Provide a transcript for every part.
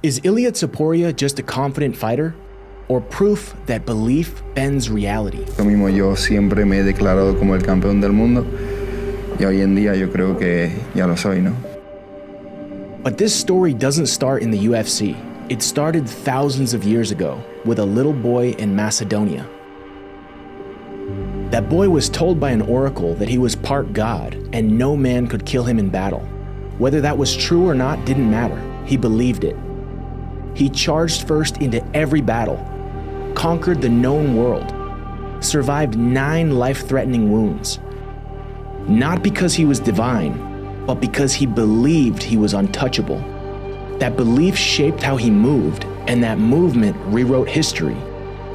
Is Ilia Topuria just a confident fighter? Or proof that belief bends reality? Lo mismo, yo siempre me he declarado como el campeón del mundo y hoy en día yo creo que ya lo soy, ¿no? But this story doesn't start in the UFC. It started thousands of years ago with a little boy in Macedonia. That boy was told by an oracle that he was part god and no man could kill him in battle. Whether that was true or not didn't matter. He believed it. He charged first into every battle, conquered the known world, survived 9 life-threatening wounds. Not because he was divine, but because he believed he was untouchable. That belief shaped how he moved, and that movement rewrote history.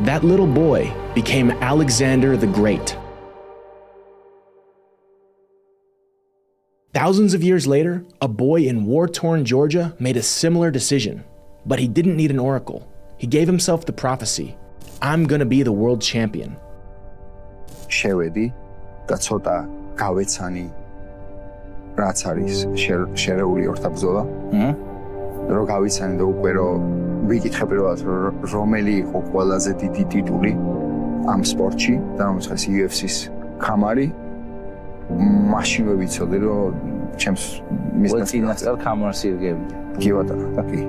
That little boy became Alexander the Great. Thousands of years later, a boy in war-torn Georgia made a similar decision, but he didn't need an oracle. He gave himself the prophecy, I'm gonna be the world champion. შევედი და ცოტა გავეცანი რაც არის შერეული ორთაბრძოლა. რო გავიცანი და უკვე რომ ვიკითხე პირველად რომელი იყო ყველაზე დიდი ტიტული ამ სპორტში და რომელსაც UFC-ს ხამარი მაშინვე ვიცოდი რომ ჩემს წინასწარ ხამარს ირგები. კი ბატონო, კი.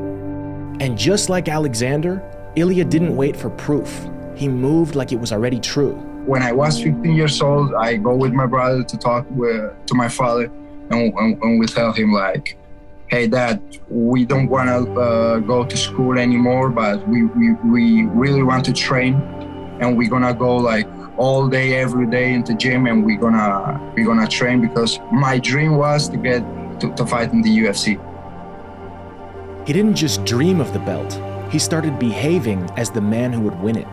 And just like Alexander, Ilia didn't wait for proof. He moved like it was already true. When I was 15 years old, I go with my brother to talk to my father, and we tell him like, hey dad, we don't want to go to school anymore, but we really want to train, and we're gonna go like all day, every day in the gym, and we're gonna train because my dream was to get to fight in the UFC. He didn't just dream of the belt. He started behaving as the man who would win it.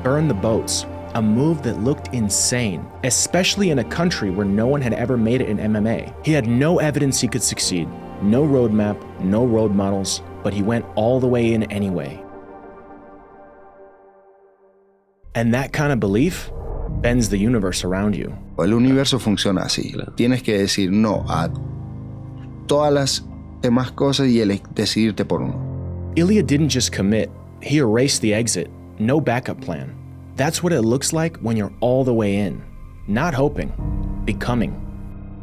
Burn the boats, a move that looked insane, especially in a country where no one had ever made it in MMA. He had no evidence he could succeed, no roadmap, no role models, but he went all the way in anyway. And that kind of belief bends the universe around you. El universo funciona así. Tienes que decir no a todas las demás cosas y decidirte por uno. Ilia didn't just commit, he erased the exit, no backup plan. That's what it looks like when you're all the way in, not hoping, becoming.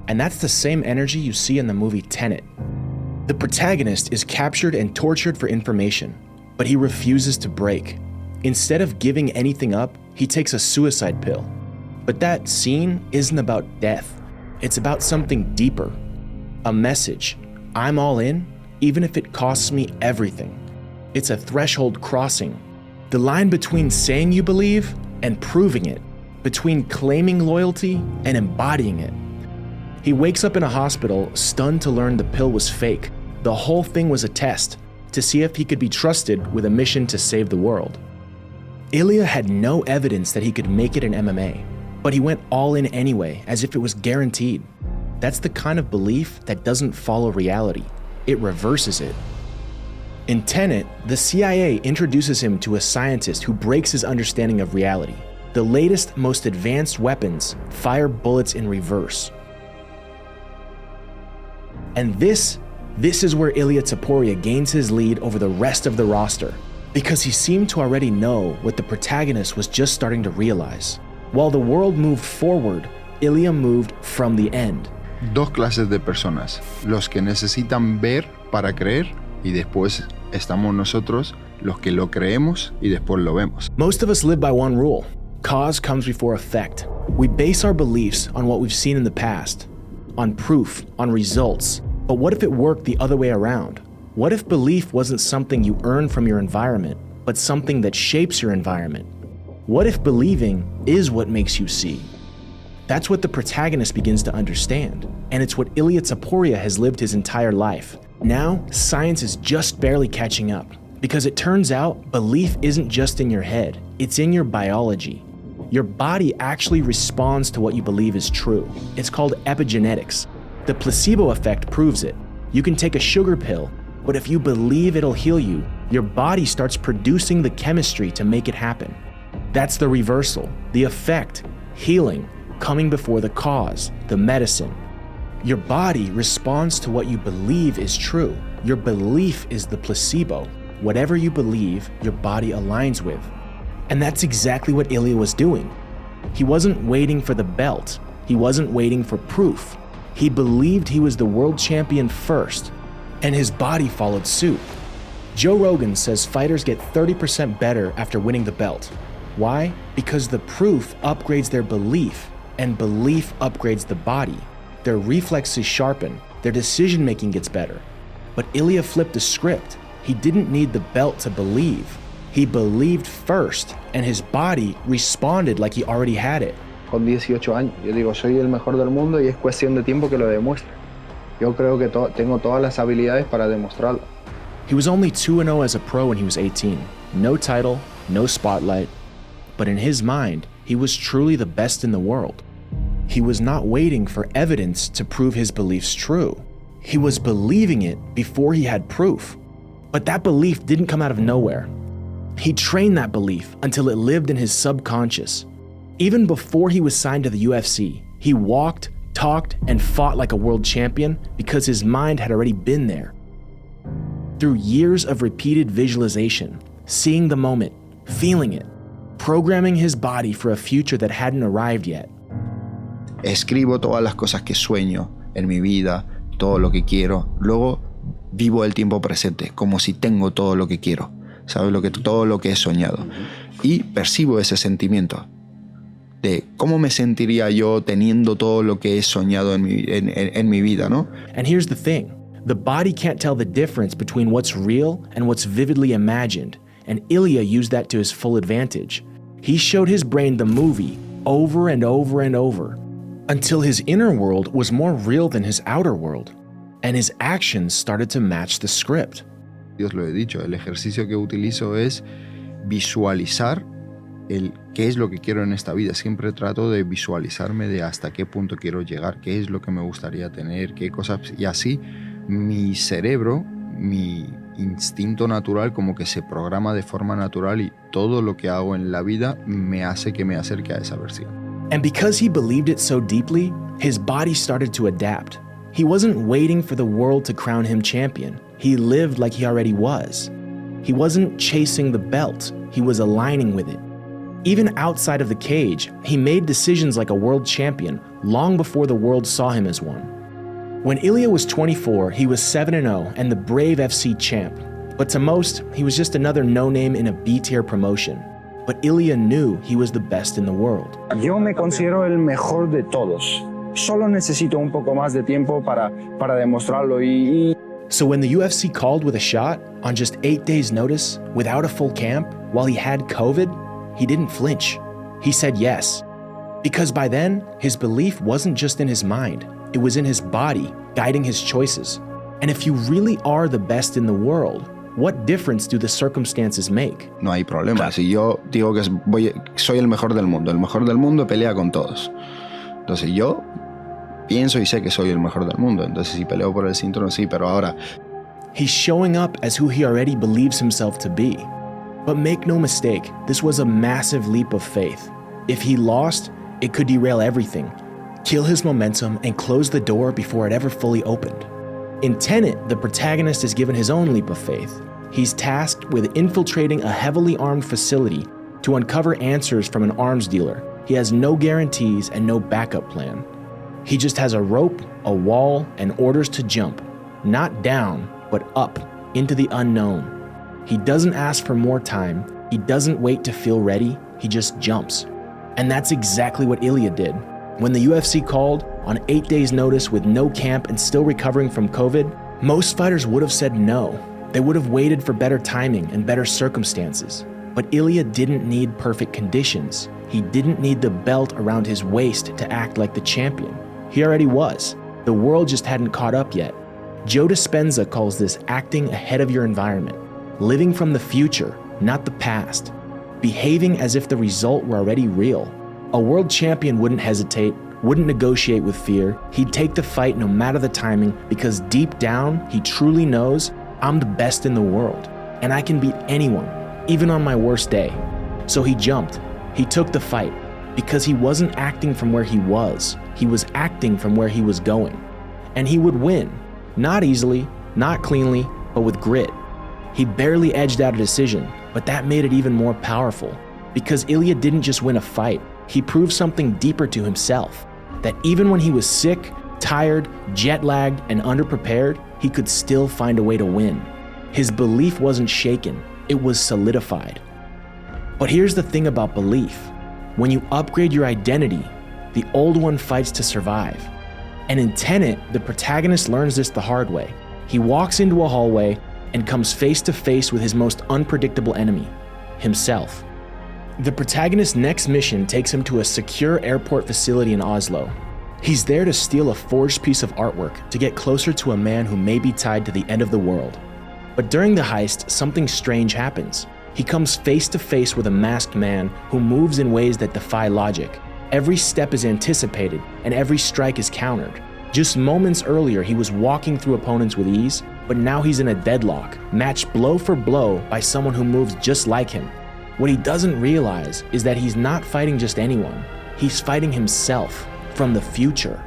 And that's the same energy you see in the movie Tenet. The protagonist is captured and tortured for information, but he refuses to break. Instead of giving anything up, he takes a suicide pill. But that scene isn't about death. It's about something deeper. A message. I'm all in, even if it costs me everything. It's a threshold crossing. The line between saying you believe and proving it, between claiming loyalty and embodying it. He wakes up in a hospital, stunned to learn the pill was fake. The whole thing was a test, to see if he could be trusted with a mission to save the world. Ilia had no evidence that he could make it in MMA, but he went all in anyway, as if it was guaranteed. That's the kind of belief that doesn't follow reality. It reverses it. In Tenet, the CIA introduces him to a scientist who breaks his understanding of reality. The latest, most advanced weapons fire bullets in reverse. And this is where Ilia Topuria gains his lead over the rest of the roster, because he seemed to already know what the protagonist was just starting to realize. While the world moved forward, Ilia moved from the end. Dos clases de personas, los que necesitan ver para creer y después estamos nosotros los que lo creemos y después lo vemos. Most of us live by one rule. Cause comes before effect. We base our beliefs on what we've seen in the past, on proof, on results. But what if it worked the other way around? What if belief wasn't something you earn from your environment, but something that shapes your environment? What if believing is what makes you see? That's what the protagonist begins to understand, and it's what Ilia Topuria has lived his entire life. Now, science is just barely catching up, because it turns out belief isn't just in your head, it's in your biology. Your body actually responds to what you believe is true. It's called epigenetics. The placebo effect proves it. You can take a sugar pill, but if you believe it'll heal you, your body starts producing the chemistry to make it happen. That's the reversal, the effect, healing, coming before the cause, the medicine. Your body responds to what you believe is true. Your belief is the placebo. Whatever you believe, your body aligns with. And that's exactly what Ilia was doing. He wasn't waiting for the belt. He wasn't waiting for proof. He believed he was the world champion first, and his body followed suit. Joe Rogan says fighters get 30% better after winning the belt. Why? Because the proof upgrades their belief, and belief upgrades the body. Their reflexes sharpen, their decision-making gets better. But Ilia flipped the script. He didn't need the belt to believe. He believed first, and his body responded like he already had it. Con 18 años, yo digo, soy el mejor del mundo y es cuestión de tiempo que lo demuestre. Yo creo que tengo todas las habilidades para demostrarlo. He was only 2-0 as a pro when he was 18. No title, no spotlight. But in his mind, he was truly the best in the world. He was not waiting for evidence to prove his beliefs true. He was believing it before he had proof. But that belief didn't come out of nowhere. He trained that belief until it lived in his subconscious. Even before he was signed to the UFC, he walked, talked, and fought like a world champion because his mind had already been there. Through years of repeated visualization, seeing the moment, feeling it, programming his body for a future that hadn't arrived yet. Escribo todas las cosas que sueño en mi vida, todo lo que quiero. Luego vivo el tiempo presente, como si tengo todo lo que quiero. ¿Sabes? Todo lo que he soñado. Y percibo ese sentimiento de cómo me sentiría yo teniendo todo lo que he soñado en mi vida, ¿no? And here's the thing. The body can't tell the difference between what's real and what's vividly imagined. And Ilia used that to his full advantage. He showed his brain the movie over and over and over, until his inner world was more real than his outer world, and his actions started to match the script. Dios lo he dicho, el ejercicio que utilizo es visualizar qué es lo que quiero en esta vida. Siempre trato de visualizarme de hasta qué punto quiero llegar, qué es lo que me gustaría tener, qué cosas, y así mi cerebro, mi instinto natural como que se programa de forma natural y todo lo que hago en la vida me hace que me acerque a esa versión. And because he believed it so deeply, his body started to adapt. He wasn't waiting for the world to crown him champion. He lived like he already was. He wasn't chasing the belt, he was aligning with it. Even outside of the cage, he made decisions like a world champion long before the world saw him as one. When Ilia was 24, he was 7-0 and the Brave FC champ. But to most, he was just another no-name in a B-tier promotion. But Ilia knew he was the best in the world. Yo me considero el mejor de todos. Solo necesito un poco más de tiempo para demostrarlo y... So when the UFC called with a shot, on just 8 days' notice, without a full camp, while he had COVID, he didn't flinch. He said yes. Because by then, his belief wasn't just in his mind, it was in his body, guiding his choices. And if you really are the best in the world, what difference do the circumstances make? No hay problema. Si yo digo que soy el mejor del mundo pelea con todos. Entonces yo pienso y sé que soy el mejor del mundo. Entonces si peleo por el cinturón, sí, pero ahora... He's showing up as who he already believes himself to be. But make no mistake, this was a massive leap of faith. If he lost, it could derail everything, kill his momentum, and close the door before it ever fully opened. In Tenet, the protagonist is given his own leap of faith. He's tasked with infiltrating a heavily armed facility to uncover answers from an arms dealer. He has no guarantees and no backup plan. He just has a rope, a wall, and orders to jump, not down, but up, into the unknown. He doesn't ask for more time, he doesn't wait to feel ready, he just jumps. And that's exactly what Ilia did. When the UFC called, on 8 days' notice with no camp and still recovering from COVID, most fighters would have said no. They would have waited for better timing and better circumstances. But Ilia didn't need perfect conditions. He didn't need the belt around his waist to act like the champion. He already was. The world just hadn't caught up yet. Joe Dispenza calls this acting ahead of your environment, living from the future, not the past, behaving as if the result were already real. A world champion wouldn't hesitate, wouldn't negotiate with fear. He'd take the fight no matter the timing because deep down, he truly knows I'm the best in the world and I can beat anyone, even on my worst day. So he jumped. He took the fight because he wasn't acting from where he was acting from where he was going. And he would win. Not easily, not cleanly, but with grit. He barely edged out a decision, but that made it even more powerful. Because Ilia didn't just win a fight, he proved something deeper to himself. That even when he was sick, tired, jet-lagged, and underprepared, he could still find a way to win. His belief wasn't shaken, it was solidified. But here's the thing about belief. When you upgrade your identity, the old one fights to survive. And in Tenet, the protagonist learns this the hard way. He walks into a hallway and comes face to face with his most unpredictable enemy, himself. The protagonist's next mission takes him to a secure airport facility in Oslo. He's there to steal a forged piece of artwork to get closer to a man who may be tied to the end of the world. But during the heist, something strange happens. He comes face to face with a masked man who moves in ways that defy logic. Every step is anticipated, and every strike is countered. Just moments earlier, he was walking through opponents with ease, but now he's in a deadlock, matched blow for blow by someone who moves just like him. What he doesn't realize is that he's not fighting just anyone. He's fighting himself from the future.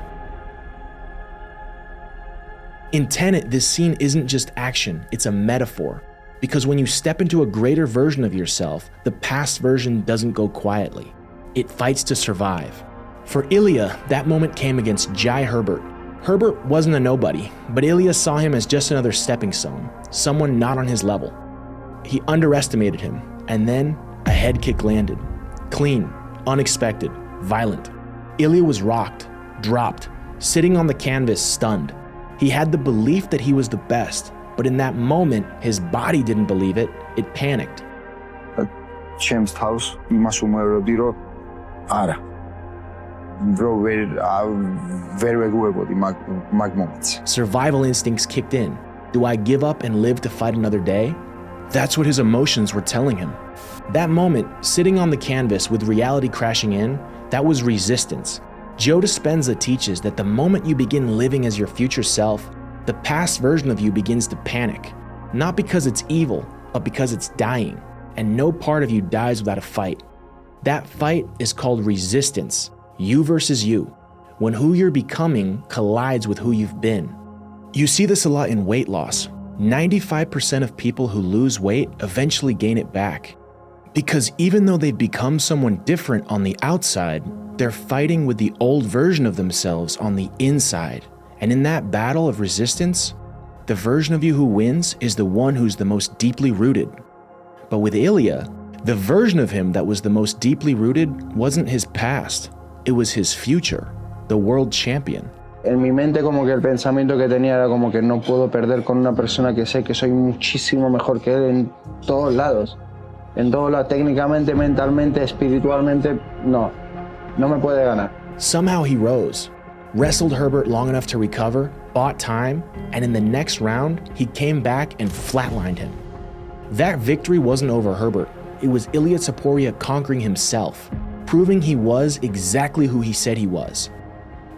In Tenet, this scene isn't just action, it's a metaphor. Because when you step into a greater version of yourself, the past version doesn't go quietly. It fights to survive. For Ilia, that moment came against Jai Herbert. Herbert wasn't a nobody, but Ilia saw him as just another stepping stone, someone not on his level. He underestimated him, and then a head kick landed. Clean, unexpected, violent. Ilia was rocked, dropped, sitting on the canvas stunned. He had the belief that he was the best, but in that moment, his body didn't believe it, it panicked. James House, Imasumero Ara. Very good in my moments. Survival instincts kicked in. Do I give up and live to fight another day? That's what his emotions were telling him. That moment, sitting on the canvas with reality crashing in, that was resistance. Joe Dispenza teaches that the moment you begin living as your future self, the past version of you begins to panic. Not because it's evil, but because it's dying. And no part of you dies without a fight. That fight is called resistance. You versus you. When who you're becoming collides with who you've been. You see this a lot in weight loss. 95% of people who lose weight eventually gain it back. Because even though they've become someone different on the outside, they're fighting with the old version of themselves on the inside. And in that battle of resistance, the version of you who wins is the one who's the most deeply rooted. But with Ilia, the version of him that was the most deeply rooted wasn't his past. It was his future, the world champion. En mi mente como que el pensamiento que tenía era como que no puedo perder con una persona que sé que soy muchísimo mejor que él en todos lados. En todos lados, técnicamente, mentalmente, espiritualmente, no me puede ganar. Somehow he rose, wrestled Herbert long enough to recover, bought time, and in the next round, he came back and flatlined him. That victory wasn't over Herbert. It was Ilia Topuria conquering himself, proving he was exactly who he said he was.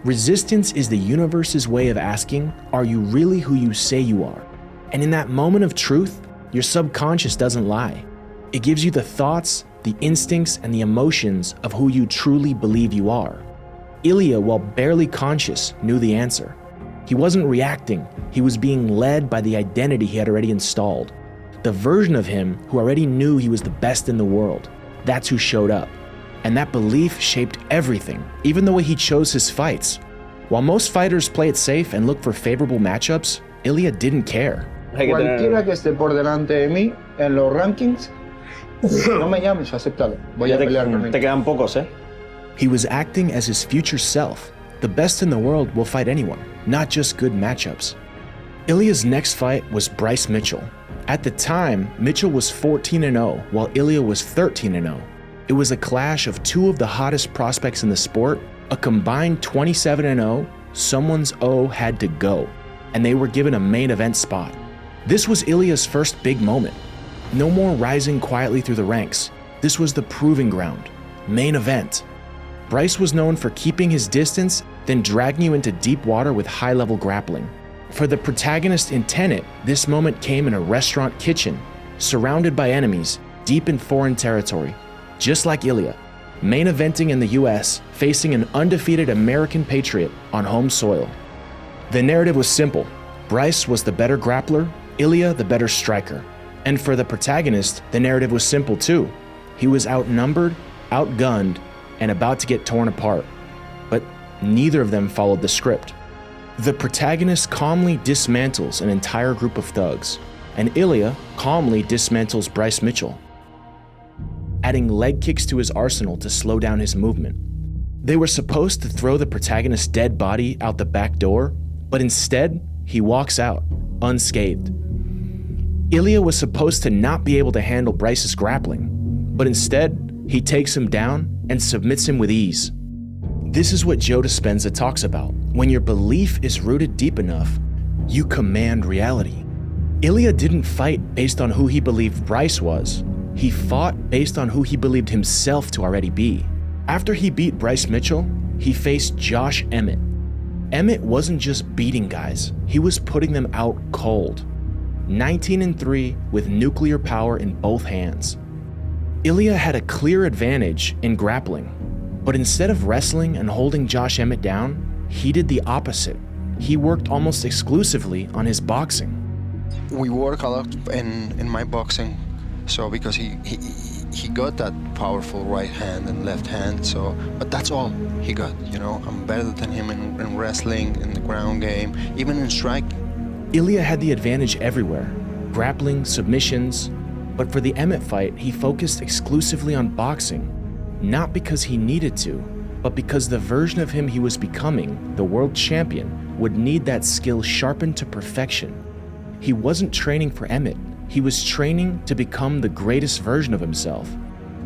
Resistance is the universe's way of asking, are you really who you say you are? And in that moment of truth, your subconscious doesn't lie. It gives you the thoughts, the instincts, and the emotions of who you truly believe you are. Ilia, while barely conscious, knew the answer. He wasn't reacting, he was being led by the identity he had already installed. The version of him who already knew he was the best in the world. That's who showed up. And that belief shaped everything, even the way he chose his fights. While most fighters play it safe and look for favorable matchups, Ilia didn't care. Cualquiera que esté por delante de mí en los rankings, no me llames, acéptalo. Voy a pelear con él. Te quedan pocos, ¿eh? He was acting as his future self. The best in the world will fight anyone, not just good matchups. Ilia's next fight was Bryce Mitchell. At the time, Mitchell was 14-0, while Ilia was 13-0. It was a clash of two of the hottest prospects in the sport, a combined 27-0, someone's O had to go, and they were given a main event spot. This was Ilia's first big moment. No more rising quietly through the ranks. This was the proving ground, main event. Bryce was known for keeping his distance, then dragging you into deep water with high-level grappling. For the protagonist in Tenet, this moment came in a restaurant kitchen, surrounded by enemies, deep in foreign territory. Just like Ilia, main eventing in the US, facing an undefeated American patriot on home soil. The narrative was simple. Bryce was the better grappler, Ilia the better striker. And for the protagonist, the narrative was simple too. He was outnumbered, outgunned, and about to get torn apart. But neither of them followed the script. The protagonist calmly dismantles an entire group of thugs, and Ilia calmly dismantles Bryce Mitchell, adding leg kicks to his arsenal to slow down his movement. They were supposed to throw the protagonist's dead body out the back door, but instead, he walks out, unscathed. Ilia was supposed to not be able to handle Bryce's grappling, but instead, he takes him down and submits him with ease. This is what Joe Dispenza talks about. When your belief is rooted deep enough, you command reality. Ilia didn't fight based on who he believed Bryce was. He fought based on who he believed himself to already be. After he beat Bryce Mitchell, he faced Josh Emmett. Emmett wasn't just beating guys, he was putting them out cold. 19-3 with nuclear power in both hands. Ilia had a clear advantage in grappling, but instead of wrestling and holding Josh Emmett down, he did the opposite. He worked almost exclusively on his boxing. We work a lot in my boxing, so because he got that powerful right hand and left hand, so but that's all he got, you know. I'm better than him in wrestling, in the ground game, even in striking. Ilia had the advantage everywhere, grappling, submissions, but for the Emmett fight, he focused exclusively on boxing, not because he needed to, but because the version of him he was becoming, the world champion, would need that skill sharpened to perfection. He wasn't training for Emmett, he was training to become the greatest version of himself.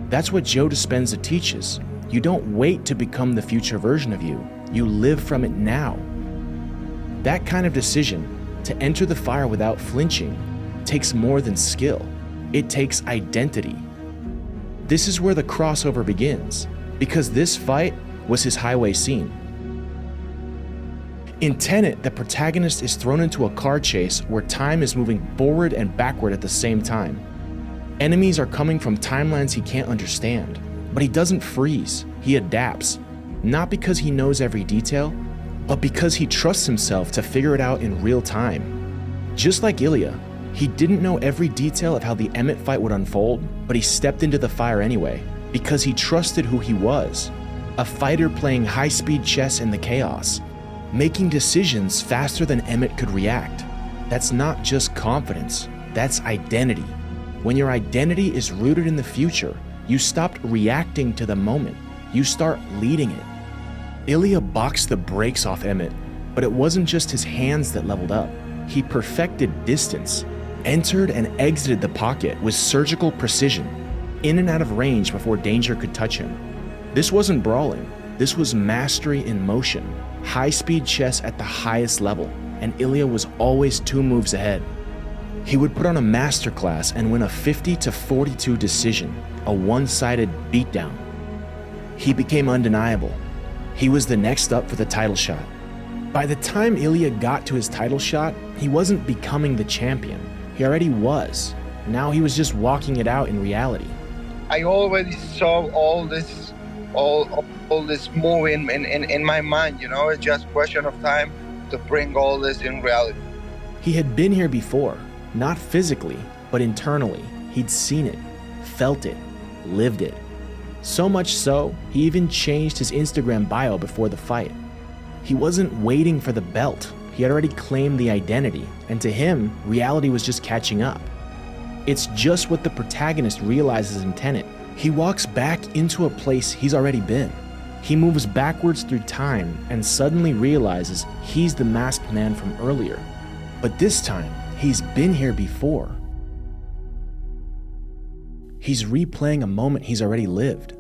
That's what Joe Dispenza teaches. You don't wait to become the future version of you, you live from it now. That kind of decision, to enter the fire without flinching, takes more than skill. It takes identity. This is where the crossover begins, because this fight was his highway scene. In Tenet, the protagonist is thrown into a car chase where time is moving forward and backward at the same time. Enemies are coming from timelines he can't understand, but he doesn't freeze, he adapts, not because he knows every detail, but because he trusts himself to figure it out in real time. Just like Ilia, he didn't know every detail of how the Emmett fight would unfold, but he stepped into the fire anyway, because he trusted who he was, a fighter playing high-speed chess in the chaos, making decisions faster than Emmett could react. That's not just confidence, that's identity. When your identity is rooted in the future, you stop reacting to the moment, you start leading it. Ilia boxed the brakes off Emmett, but it wasn't just his hands that leveled up. He perfected distance, entered and exited the pocket with surgical precision, in and out of range before danger could touch him. This wasn't brawling, this was mastery in motion, high-speed chess at the highest level, and Ilia was always 2 moves ahead. He would put on a masterclass and win a 50-42 decision, a one-sided beatdown. He became undeniable. He was the next up for the title shot. By the time Ilia got to his title shot, he wasn't becoming the champion. He already was. Now he was just walking it out in reality. I already saw all this moving in my mind, you know. It's just a question of time to bring all this in reality. He had been here before, not physically, but internally. He'd seen it, felt it, lived it. So much so, he even changed his Instagram bio before the fight. He wasn't waiting for the belt. He had already claimed the identity, and to him, reality was just catching up. It's just what the protagonist realizes in Tenet. He walks back into a place he's already been. He moves backwards through time and suddenly realizes he's the masked man from earlier. But this time, he's been here before. He's replaying a moment he's already lived.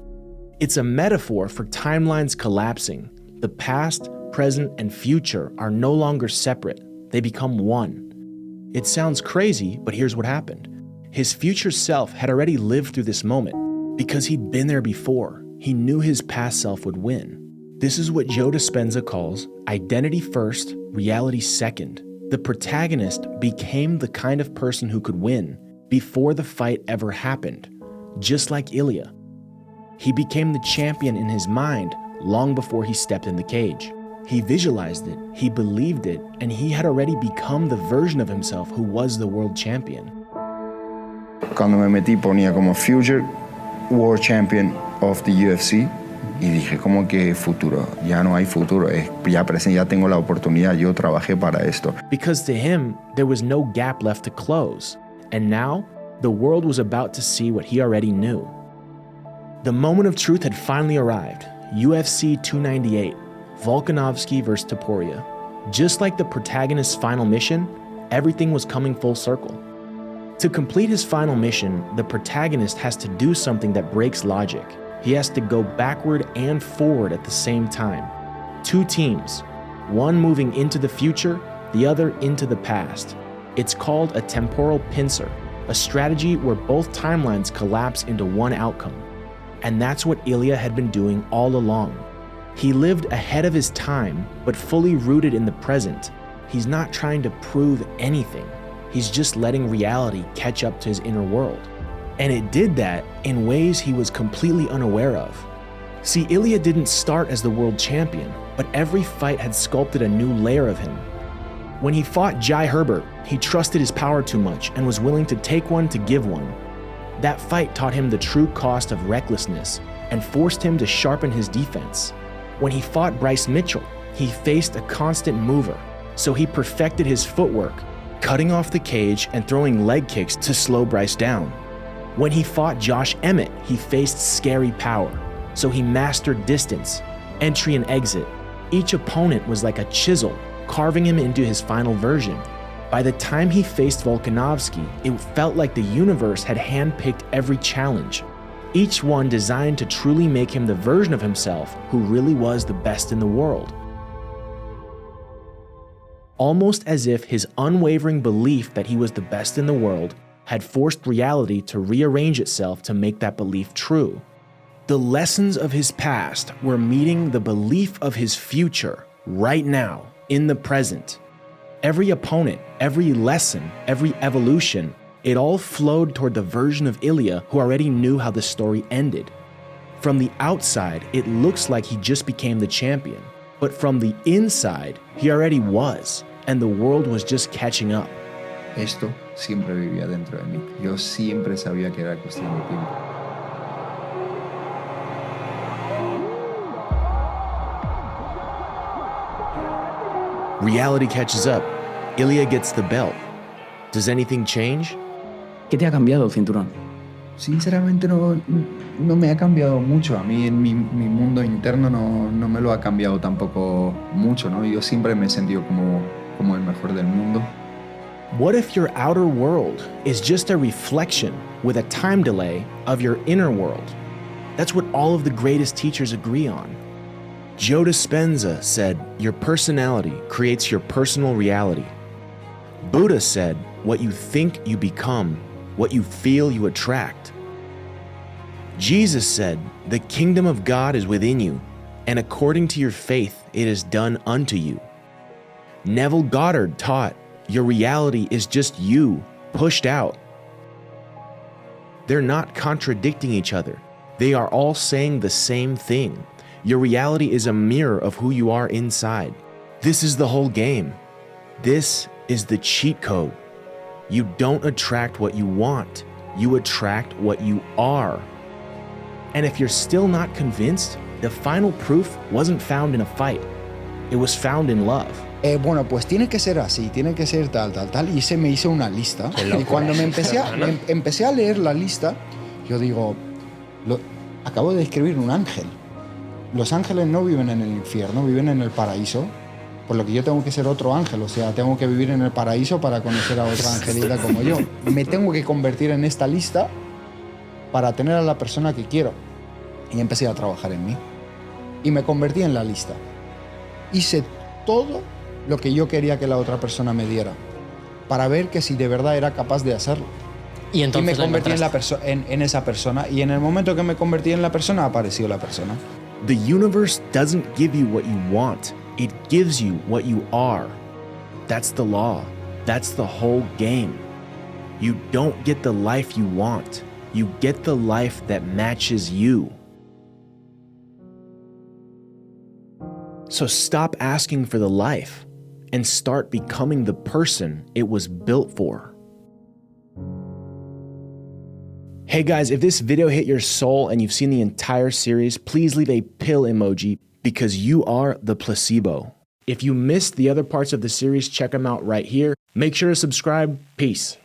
It's a metaphor for timelines collapsing. The past, present, and future are no longer separate. They become one. It sounds crazy, but here's what happened. His future self had already lived through this moment because he'd been there before. He knew his past self would win. This is what Joe Dispenza calls identity first, reality second. The protagonist became the kind of person who could win before the fight ever happened, just like Ilia. He became the champion in his mind long before he stepped in the cage. He visualized it, he believed it, and he had already become the version of himself who was the world champion. Cuando me metí ponía como Future World Champion of the UFC y dije como que futuro, ya no hay futuro, ya presente, ya tengo la oportunidad, yo trabajé para esto. Because to him, there was no gap left to close, and now the world was about to see what he already knew. The moment of truth had finally arrived. UFC 298, Volkanovski vs. Topuria. Just like the protagonist's final mission, everything was coming full circle. To complete his final mission, the protagonist has to do something that breaks logic. He has to go backward and forward at the same time. Two teams, one moving into the future, the other into the past. It's called a temporal pincer, a strategy where both timelines collapse into one outcome. And that's what Ilia had been doing all along. He lived ahead of his time, but fully rooted in the present. He's not trying to prove anything. He's just letting reality catch up to his inner world. And it did that in ways he was completely unaware of. See, Ilia didn't start as the world champion, but every fight had sculpted a new layer of him. When he fought Jai Herbert, he trusted his power too much and was willing to take one to give one. That fight taught him the true cost of recklessness and forced him to sharpen his defense. When he fought Bryce Mitchell, he faced a constant mover, so he perfected his footwork, cutting off the cage and throwing leg kicks to slow Bryce down. When he fought Josh Emmett, he faced scary power, so he mastered distance, entry and exit. Each opponent was like a chisel, carving him into his final version. By the time he faced Volkanovski, it felt like the universe had handpicked every challenge, each one designed to truly make him the version of himself who really was the best in the world. Almost as if his unwavering belief that he was the best in the world had forced reality to rearrange itself to make that belief true. The lessons of his past were meeting the belief of his future right now, in the present. Every opponent, every lesson, every evolution, it all flowed toward the version of Ilia who already knew how the story ended. From the outside, it looks like he just became the champion, but from the inside, he already was, and the world was just catching up. Esto siempre vivía dentro de mí. Yo siempre sabía que era cuestión de tiempo. Reality catches up. Ilia gets the belt. Does anything change? ¿Qué te ha cambiado el cinturón? Sinceramente no me ha cambiado mucho. A mí en mi mundo interno no me lo ha cambiado tampoco mucho, ¿no? Yo siempre me he sentido como el mejor del mundo. What if your outer world is just a reflection with a time delay of your inner world? That's what all of the greatest teachers agree on. Joe Dispenza said, "Your personality creates your personal reality." Buddha said, "What you think you become, what you feel you attract." Jesus said, "The kingdom of God is within you, and according to your faith it is done unto you." Neville Goddard taught, "Your reality is just you, pushed out." They're not contradicting each other. They are all saying the same thing. Your reality is a mirror of who you are inside. This is the whole game. This is the cheat code. You don't attract what you want. You attract what you are. And if you're still not convinced, the final proof wasn't found in a fight. It was found in love. Bueno, pues tiene que ser así, tiene que ser tal, y se me hizo una lista. Y cuando me empecé a leer la lista, yo digo, acabo de escribir un ángel. Los ángeles no viven en el infierno, viven en el paraíso, por lo que yo tengo que ser otro ángel, o sea, tengo que vivir en el paraíso para conocer a otra angelita como yo. Me tengo que convertir en esta lista para tener a la persona que quiero. Y empecé a trabajar en mí. Y me convertí en la lista. Hice todo lo que yo quería que la otra persona me diera, para ver que si de verdad era capaz de hacerlo. Y entonces me convertí en esa persona, y en el momento que me convertí en la persona, apareció la persona. The universe doesn't give you what you want. It gives you what you are. That's the law. That's the whole game. You don't get the life you want. You get the life that matches you. So stop asking for the life and start becoming the person it was built for. Hey guys, if this video hit your soul and you've seen the entire series, please leave a pill emoji because you are the placebo. If you missed the other parts of the series, check them out right here. Make sure to subscribe. Peace.